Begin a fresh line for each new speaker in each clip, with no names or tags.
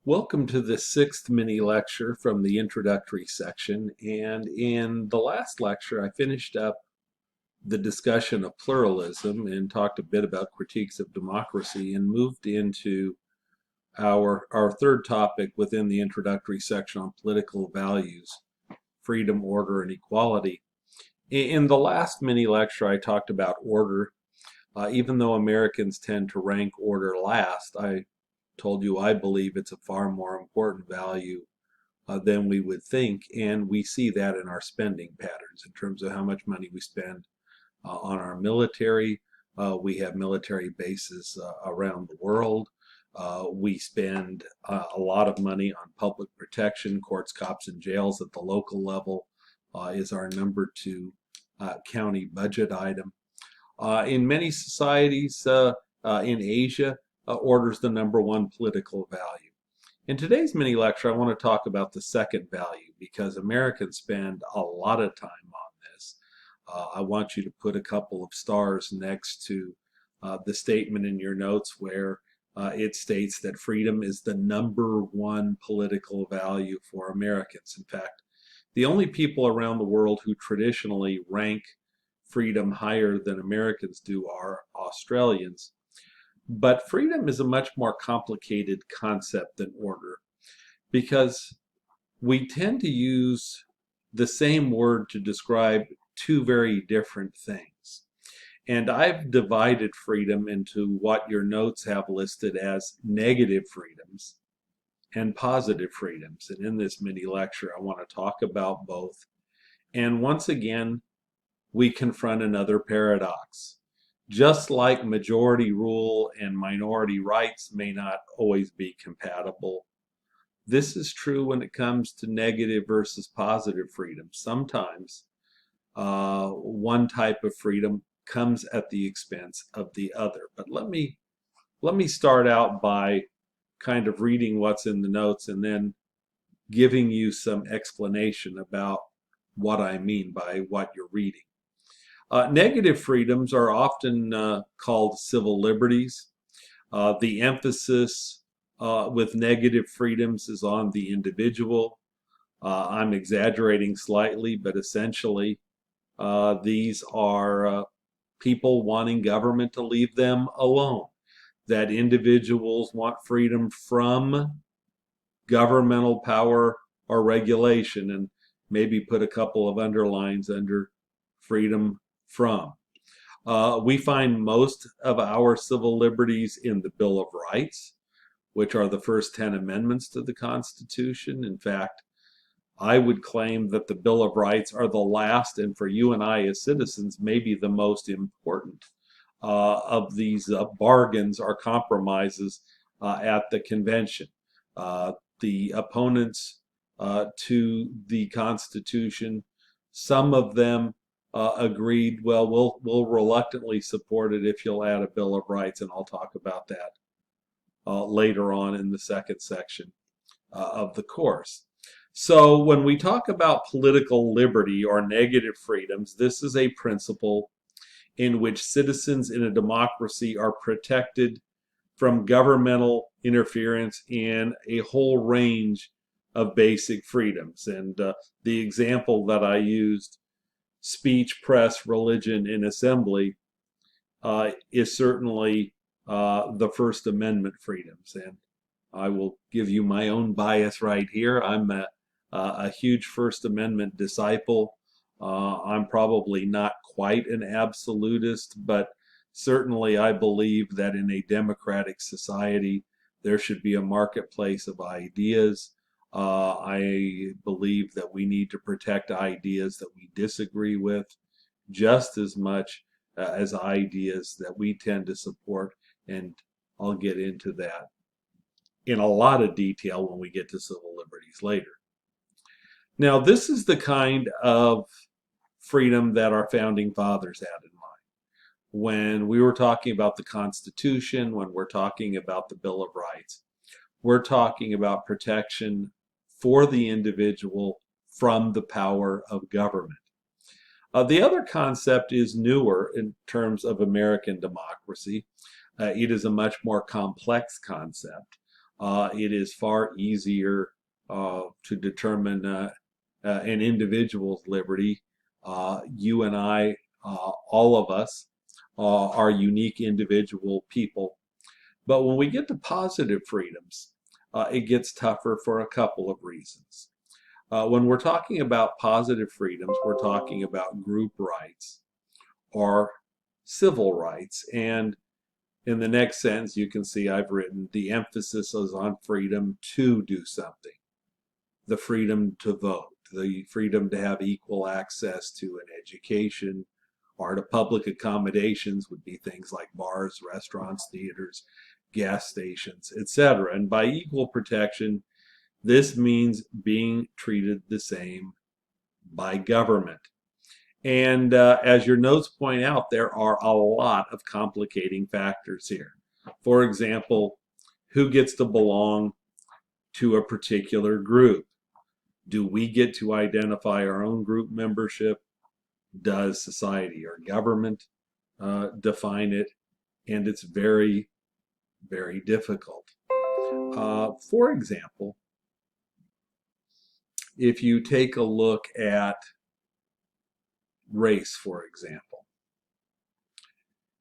Welcome to the sixth mini lecture from the introductory section. And in the last lecture, I finished up the discussion of pluralism and talked a bit about critiques of democracy and moved into our third topic within the introductory section on political values, freedom, order, and equality. In the last mini lecture, I talked about order. Even though Americans tend to rank order last, I told you I believe it's a far more important value than we would think, and we see that in our spending patterns in terms of how much money we spend on our military. We have military bases around the world. We spend a lot of money on public protection. Courts, cops, and jails at the local level is our number two county budget item. In many societies in Asia, order is the number one political value. In today's mini lecture, I want to talk about the second value because Americans spend a lot of time on this. I want you to put a couple of stars next to the statement in your notes where it states that freedom is the number one political value for Americans. In fact, the only people around the world who traditionally rank freedom higher than Americans do are Australians. But freedom is a much more complicated concept than order because we tend to use the same word to describe two very different things. And I've divided freedom into what your notes have listed as negative freedoms and positive freedoms. And in this mini lecture, I want to talk about both. And once again, we confront another paradox. Just like majority rule and minority rights may not always be compatible, this is true when it comes to negative versus positive freedom. Sometimes one type of freedom comes at the expense of the other. But let me start out by kind of reading what's in the notes and then giving you some explanation about what I mean by what you're reading. Negative freedoms are often called civil liberties. The emphasis with negative freedoms is on the individual. I'm exaggerating slightly, but essentially these are people wanting government to leave them alone. That individuals want freedom from governmental power or regulation, and maybe put a couple of underlines under freedom from. We find most of our civil liberties in the Bill of Rights, which are the first 10 amendments to the Constitution. In fact, I would claim that the Bill of Rights are the last, and for you and I as citizens, maybe the most important of these bargains or compromises at the convention. The opponents to the Constitution, some of them agreed, well, we'll reluctantly support it if you'll add a Bill of Rights, and I'll talk about that later on in the second section of the course. So when we talk about political liberty or negative freedoms, this is a principle in which citizens in a democracy are protected from governmental interference in a whole range of basic freedoms. And the example that I used, speech, press, religion, and assembly, is certainly the First Amendment freedoms. And I will give you my own bias right here. I'm a huge First Amendment disciple. I'm probably not quite an absolutist, but certainly I believe that in a democratic society, there should be a marketplace of ideas. I believe that we need to protect ideas that we disagree with just as much as ideas that we tend to support, and I'll get into that in a lot of detail when we get to civil liberties later. Now, this is the kind of freedom that our founding fathers had in mind. When we were talking about the Constitution, when we're talking about the Bill of Rights, we're talking about protection for the individual from the power of government. The other concept is newer in terms of American democracy. It is a much more complex concept. it is far easier to determine an individual's liberty. You and I, all of us, are unique individual people. But when we get to positive freedoms, it gets tougher for a couple of reasons. When we're talking about positive freedoms, we're talking about group rights or civil rights. And in the next sentence, you can see I've written the emphasis is on freedom to do something, the freedom to vote, the freedom to have equal access to an education, or to public accommodations would be things like bars, restaurants, theaters, gas stations, etc. And by equal protection, this means being treated the same by government. And as your notes point out, there are a lot of complicating factors here. For example, who gets to belong to a particular group? Do we get to identify our own group membership? Does society or government define it? And it's very, very difficult. For example, if you take a look at race, for example,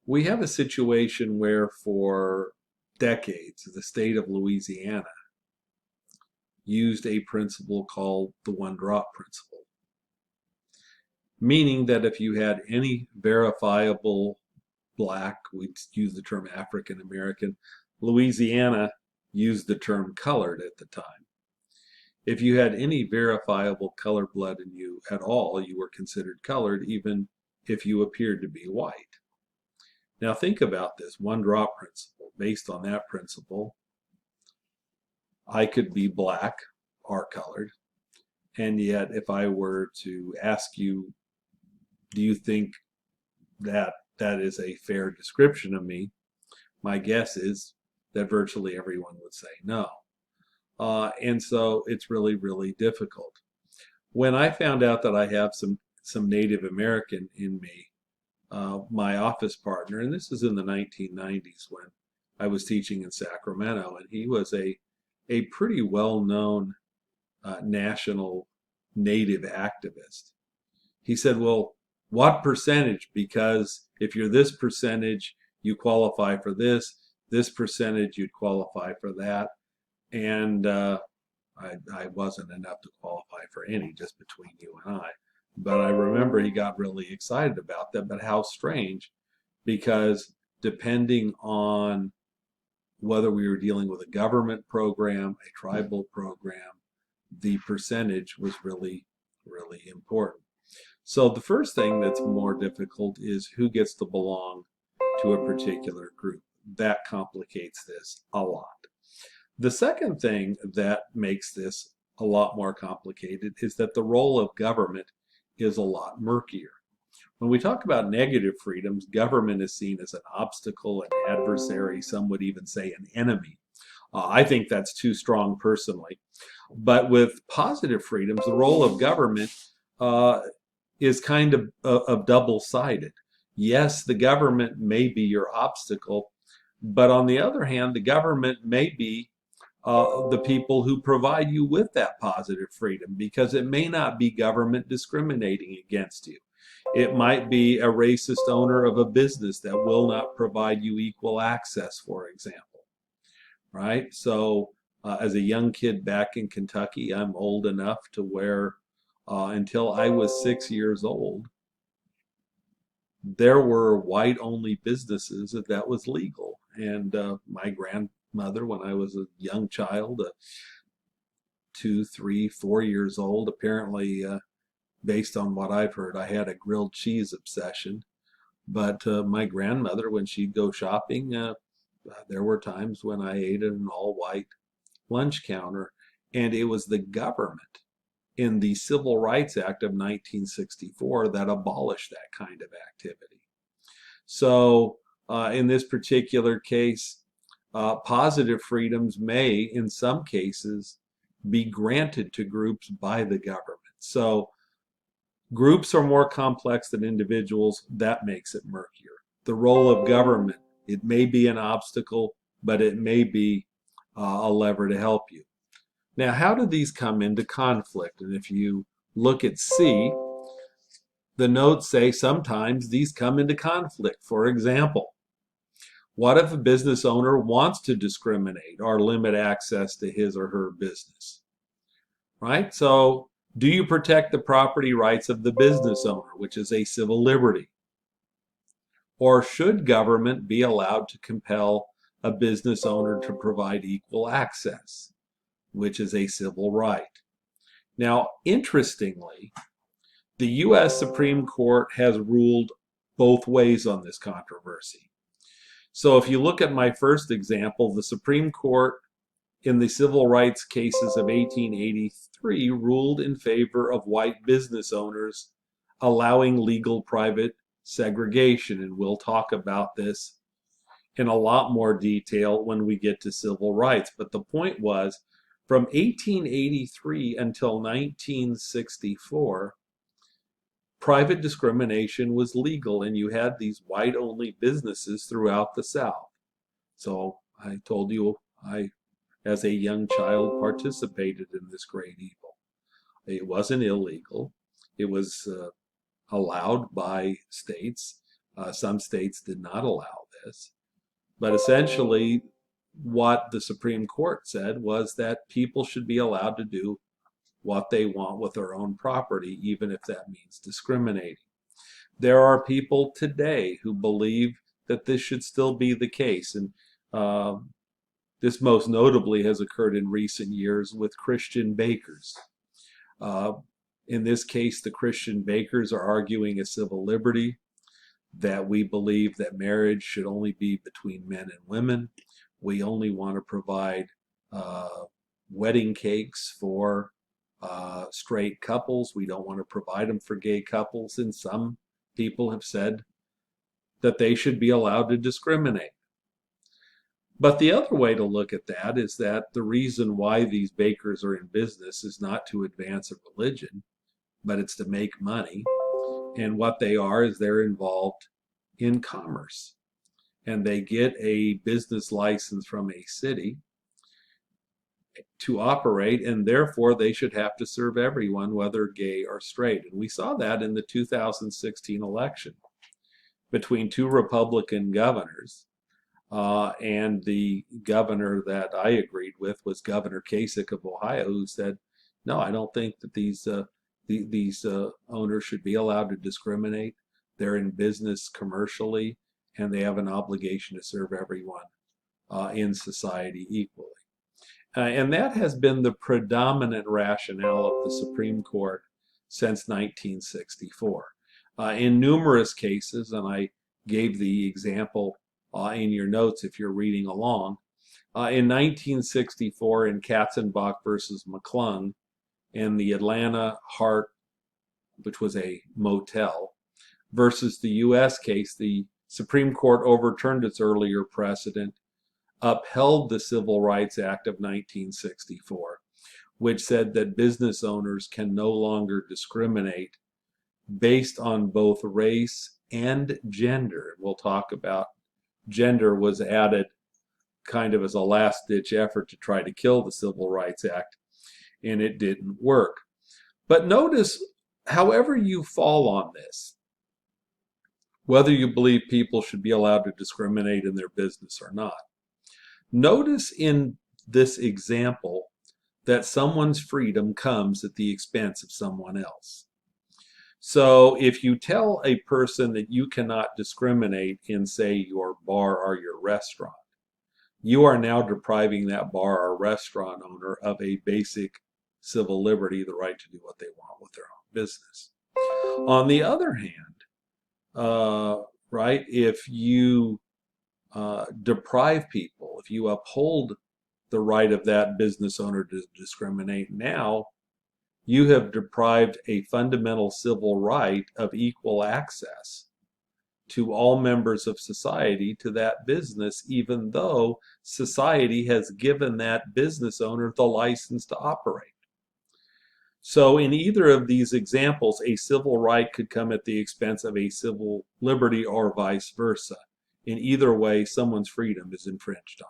we have a situation where for decades the state of Louisiana used a principle called the one-drop principle, meaning that if you had any verifiable black, we'd use the term African American. Louisiana used the term colored at the time. If you had any verifiable color blood in you at all, you were considered colored, even if you appeared to be white. Now think about this one-drop principle. Based on that principle, I could be black or colored, and yet if I were to ask you, do you think that that is a fair description of me, my guess is that virtually everyone would say no. And so it's really, really difficult. When I found out that I have some Native American in me, my office partner, and this is in the 1990s when I was teaching in Sacramento, and he was a pretty well-known national Native activist. He said, well, what percentage? Because if you're this percentage, you qualify for this percentage, you'd qualify for that. And I wasn't enough to qualify for any, just between you and I. But I remember he got really excited about that. But how strange, because depending on whether we were dealing with a government program, a tribal program, the percentage was really, really important. So the first thing that's more difficult is who gets to belong to a particular group. That complicates this a lot. The second thing that makes this a lot more complicated is that the role of government is a lot murkier. When we talk about negative freedoms, government is seen as an obstacle, an adversary, some would even say an enemy. I think that's too strong personally. But with positive freedoms, the role of government is kind of double-sided. Yes, the government may be your obstacle, but on the other hand, the government may be the people who provide you with that positive freedom, because it may not be government discriminating against you. It might be a racist owner of a business that will not provide you equal access, for example, right? So as a young kid back in Kentucky, I'm old enough to where until I was 6 years old, there were white-only businesses that was legal. And my grandmother, when I was a young child, 2, 3, 4 years old, apparently, based on what I've heard, I had a grilled cheese obsession. But my grandmother, when she'd go shopping, there were times when I ate at an all-white lunch counter, and it was the government in the Civil Rights Act of 1964 that abolished that kind of activity. So in this particular case, positive freedoms may, in some cases, be granted to groups by the government. So groups are more complex than individuals. That makes it murkier. The role of government, it may be an obstacle, but it may be a lever to help you. Now, how do these come into conflict? And if you look at C, the notes say sometimes these come into conflict. For example, what if a business owner wants to discriminate or limit access to his or her business? Right? So, do you protect the property rights of the business owner, which is a civil liberty? Or should government be allowed to compel a business owner to provide equal access, which is a civil right? Now, interestingly, the U.S. Supreme Court has ruled both ways on this controversy. So if you look at my first example, the Supreme Court in the civil rights cases of 1883 ruled in favor of white business owners allowing legal private segregation. And we'll talk about this in a lot more detail when we get to civil rights. But the point was, from 1883 until 1964, private discrimination was legal, and you had these white-only businesses throughout the South. So I told you I, as a young child, participated in this great evil. It wasn't illegal. It was allowed by states. Some states did not allow this. But essentially, what the Supreme Court said was that people should be allowed to do what they want with their own property, even if that means discriminating. There are people today who believe that this should still be the case, and this most notably has occurred in recent years with Christian bakers. In this case, the Christian bakers are arguing a civil liberty, that we believe that marriage should only be between men and women. We only want to provide wedding cakes for straight couples. We don't want to provide them for gay couples. And some people have said that they should be allowed to discriminate. But the other way to look at that is that the reason why these bakers are in business is not to advance a religion, but it's to make money. And what they are is they're involved in commerce. And they get a business license from a city to operate, and therefore they should have to serve everyone, whether gay or straight. And we saw that in the 2016 election between two Republican governors. And the governor that I agreed with was Governor Kasich of Ohio, who said, no, I don't think that these owners should be allowed to discriminate. They're in business commercially, and they have an obligation to serve everyone in society equally. And that has been the predominant rationale of the Supreme Court since 1964. In numerous cases, and I gave the example in your notes if you're reading along, in 1964 in Katzenbach versus McClung, in the Atlanta Hart, which was a motel, versus the U.S. case, the Supreme Court overturned its earlier precedent, upheld the Civil Rights Act of 1964, which said that business owners can no longer discriminate based on both race and gender. We'll talk about gender was added kind of as a last-ditch effort to try to kill the Civil Rights Act, and it didn't work. But notice, however you fall on this, whether you believe people should be allowed to discriminate in their business or not, notice in this example that someone's freedom comes at the expense of someone else. So if you tell a person that you cannot discriminate in, say, your bar or your restaurant, you are now depriving that bar or restaurant owner of a basic civil liberty, the right to do what they want with their own business. On the other hand, right, if you deprive people, if you uphold the right of that business owner to discriminate, now you have deprived a fundamental civil right of equal access to all members of society to that business, even though society has given that business owner the license to operate. So in either of these examples, a civil right could come at the expense of a civil liberty or vice versa. In either way, someone's freedom is infringed on.